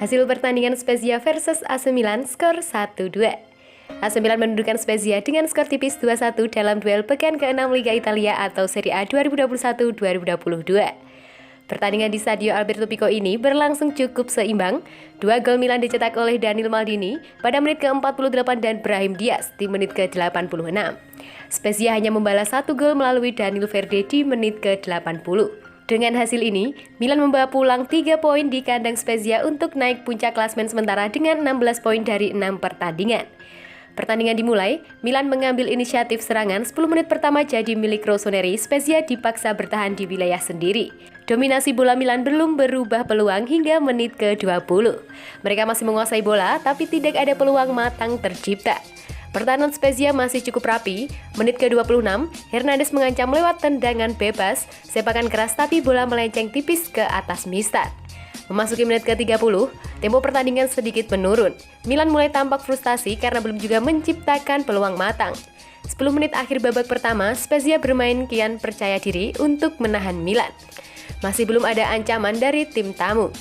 Hasil pertandingan Spezia versus AC Milan skor 1-2. AC Milan menundukkan Spezia dengan skor tipis 2-1 dalam duel pekan ke-6 Liga Italia atau Serie A 2021-2022. Pertandingan di Stadio Alberto Pico ini berlangsung cukup seimbang. 2 gol Milan dicetak oleh Daniel Maldini pada menit ke-48 dan Brahim Diaz di menit ke-86. Spezia hanya membalas 1 gol melalui Danilo Verde di menit ke-80. Dengan hasil ini, Milan membawa pulang 3 poin di kandang Spezia untuk naik puncak klasemen sementara dengan 16 poin dari 6 pertandingan. Pertandingan dimulai, Milan mengambil inisiatif serangan 10 menit pertama jadi milik Rossoneri. Spezia dipaksa bertahan di wilayah sendiri. Dominasi bola Milan belum berubah peluang hingga menit ke-20. Mereka masih menguasai bola, tapi tidak ada peluang matang tercipta. Pertahanan Spezia masih cukup rapi. Menit ke-26, Hernandez mengancam lewat tendangan bebas, sepakan keras tapi bola melenceng tipis ke atas Mistad. Memasuki menit ke-30, tempo pertandingan sedikit menurun. Milan mulai tampak frustasi karena belum juga menciptakan peluang matang. 10 menit akhir babak pertama, Spezia bermain kian percaya diri untuk menahan Milan. Masih belum ada ancaman dari tim tamu.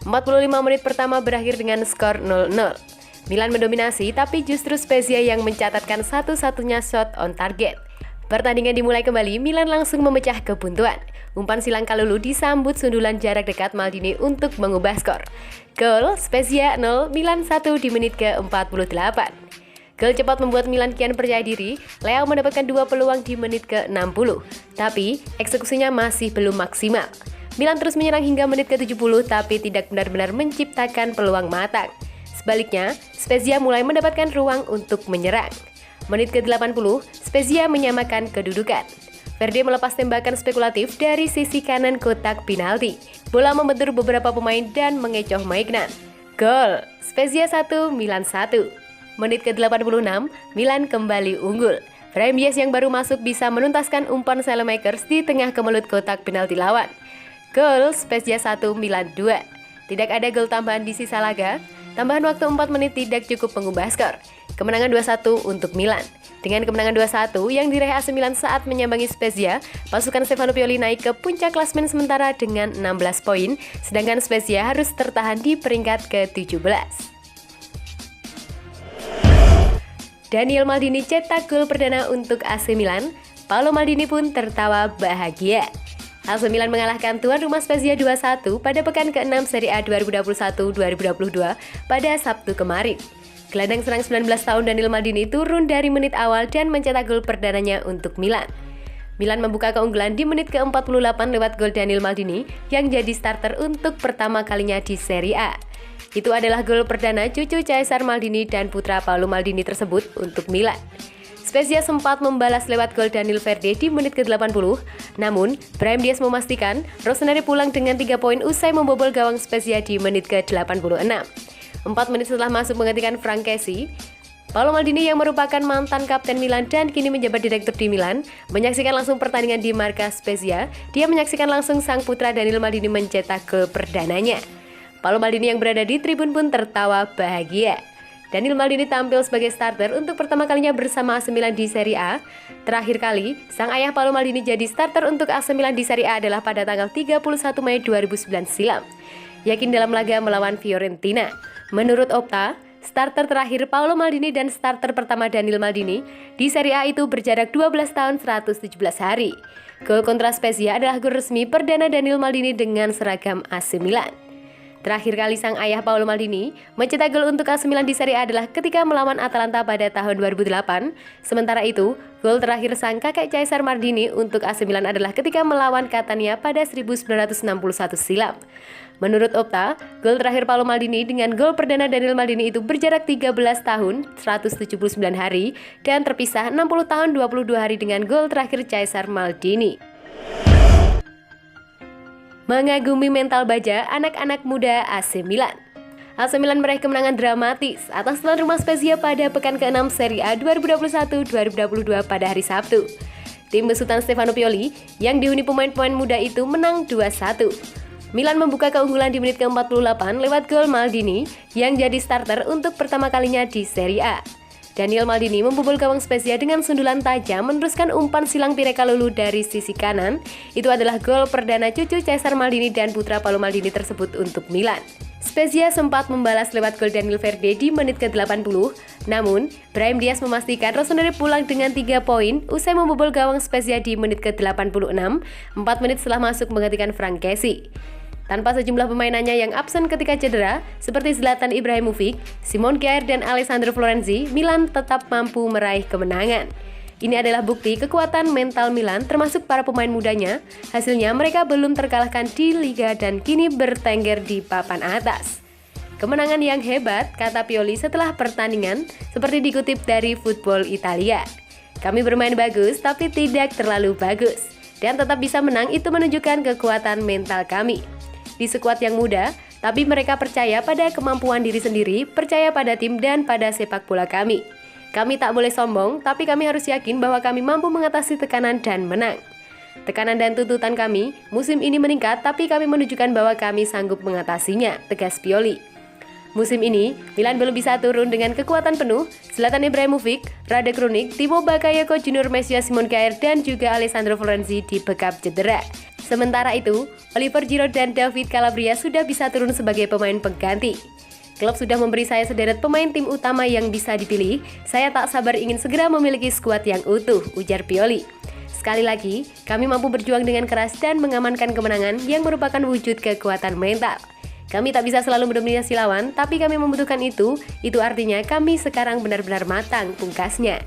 45 menit pertama berakhir dengan skor 0-0. Milan mendominasi, tapi justru Spezia yang mencatatkan satu-satunya shot on target. Pertandingan dimulai kembali, Milan langsung memecah kebuntuan. Umpan silang Kalulu disambut sundulan jarak dekat Maldini untuk mengubah skor. Gol Spezia 0, Milan 1 di menit ke-48. Gol cepat membuat Milan kian percaya diri. Leao mendapatkan 2 peluang di menit ke-60, tapi eksekusinya masih belum maksimal. Milan terus menyerang hingga menit ke-70, tapi tidak benar-benar menciptakan peluang matang. Sebaliknya, Spezia mulai mendapatkan ruang untuk menyerang. Menit ke-80, Spezia menyamakan kedudukan. Verde melepas tembakan spekulatif dari sisi kanan kotak penalti. Bola membentur beberapa pemain dan mengecoh Maignan. Gol, Spezia 1, Milan 1. Menit ke-86, Milan kembali unggul. Brahim Diaz yang baru masuk bisa menuntaskan umpan Saelemaekers di tengah kemelut kotak penalti lawan. Gol, Spezia 1, Milan 2. Tidak ada gol tambahan di sisa laga. Tambahan waktu 4 menit tidak cukup mengubah skor. Kemenangan 2-1 untuk Milan. Dengan kemenangan 2-1 yang diraih AC Milan saat menyambangi Spezia, pasukan Stefano Pioli naik ke puncak klasemen sementara dengan 16 poin, sedangkan Spezia harus tertahan di peringkat ke-17. Daniel Maldini cetak gol perdana untuk AC Milan. Paolo Maldini pun tertawa bahagia. AC Milan mengalahkan tuan rumah Spezia 2-1 pada pekan ke-6 Serie A 2021-2022 pada Sabtu kemarin. Gelandang serang 19 tahun Daniel Maldini turun dari menit awal dan mencetak gol perdananya untuk Milan. Milan membuka keunggulan di menit ke-48 lewat gol Daniel Maldini yang jadi starter untuk pertama kalinya di Serie A. Itu adalah gol perdana cucu Caesar Maldini dan putra Paolo Maldini tersebut untuk Milan. Spezia sempat membalas lewat gol Danilo Verde di menit ke-80, namun Brahim Diaz memastikan Rossoneri pulang dengan 3 poin usai membobol gawang Spezia di menit ke-86. 4 menit setelah masuk menggantikan Frank Kessie, Paolo Maldini yang merupakan mantan kapten Milan dan kini menjabat direktur di Milan, menyaksikan langsung pertandingan di markas Spezia. Dia menyaksikan langsung sang putra Daniel Maldini mencetak gol perdananya. Paolo Maldini yang berada di tribun pun tertawa bahagia. Daniel Maldini tampil sebagai starter untuk pertama kalinya bersama AC Milan di Serie A. Terakhir kali, sang ayah Paolo Maldini jadi starter untuk AC Milan di Serie A adalah pada tanggal 31 Mei 2009 silam, yakin dalam laga melawan Fiorentina. Menurut Opta, starter terakhir Paolo Maldini dan starter pertama Daniel Maldini di Serie A itu berjarak 12 tahun 117 hari. Gol kontra Spezia adalah gol resmi perdana Daniel Maldini dengan seragam AC Milan. Terakhir kali sang ayah Paolo Maldini mencetak gol untuk AC Milan di Serie A adalah ketika melawan Atalanta pada tahun 2008. Sementara itu, gol terakhir sang kakek Caesar Maldini untuk AC Milan adalah ketika melawan Catania pada 1961 silam. Menurut Opta, gol terakhir Paolo Maldini dengan gol perdana Daniel Maldini itu berjarak 13 tahun, 179 hari, dan terpisah 60 tahun, 22 hari dengan gol terakhir Caesar Maldini. Mengagumi mental baja anak-anak muda AC Milan. AC Milan meraih kemenangan dramatis atas tuan rumah Spezia pada pekan ke-6 Serie A 2021-2022 pada hari Sabtu. Tim besutan Stefano Pioli yang dihuni pemain-pemain muda itu menang 2-1. Milan membuka keunggulan di menit ke-48 lewat gol Maldini yang jadi starter untuk pertama kalinya di Serie A. Daniel Maldini membobol gawang Spezia dengan sundulan tajam meneruskan umpan silang Pire Kalulu dari sisi kanan. Itu adalah gol perdana cucu Caesar Maldini dan putra Paolo Maldini tersebut untuk Milan. Spezia sempat membalas lewat gol Daniel Verde di menit ke-80, namun Brahim Diaz memastikan Rossoneri pulang dengan 3 poin usai membobol gawang Spezia di menit ke-86, 4 menit setelah masuk menggantikan Frank Kessie. Tanpa sejumlah pemainannya yang absen ketika cedera, seperti Zlatan Ibrahimovic, Simon Kjaer, dan Alessandro Florenzi, Milan tetap mampu meraih kemenangan. Ini adalah bukti kekuatan mental Milan termasuk para pemain mudanya. Hasilnya mereka belum terkalahkan di Liga dan kini bertengger di papan atas. Kemenangan yang hebat, kata Pioli setelah pertandingan, seperti dikutip dari Football Italia. Kami bermain bagus tapi tidak terlalu bagus. Dan tetap bisa menang itu menunjukkan kekuatan mental kami. Di skuad yang muda, tapi mereka percaya pada kemampuan diri sendiri, percaya pada tim dan pada sepak bola kami. Kami tak boleh sombong, tapi kami harus yakin bahwa kami mampu mengatasi tekanan dan menang. Tekanan dan tuntutan kami musim ini meningkat, tapi kami menunjukkan bahwa kami sanggup mengatasinya, tegas Pioli. Musim ini, Milan belum bisa turun dengan kekuatan penuh. Zlatan Ibrahimovic, Rade Krunic, Timo Bakayoko Junior, Messias, Simon Kjaer, dan juga Alessandro Florenzi dibekap cedera. Sementara itu, Oliver Giroud dan David Calabria sudah bisa turun sebagai pemain pengganti. Klub sudah memberi saya sederet pemain tim utama yang bisa dipilih. Saya tak sabar ingin segera memiliki skuad yang utuh, ujar Pioli. Sekali lagi, kami mampu berjuang dengan keras dan mengamankan kemenangan yang merupakan wujud kekuatan mental. Kami tak bisa selalu mendominasi lawan, tapi kami membutuhkan itu. Itu artinya kami sekarang benar-benar matang, pungkasnya.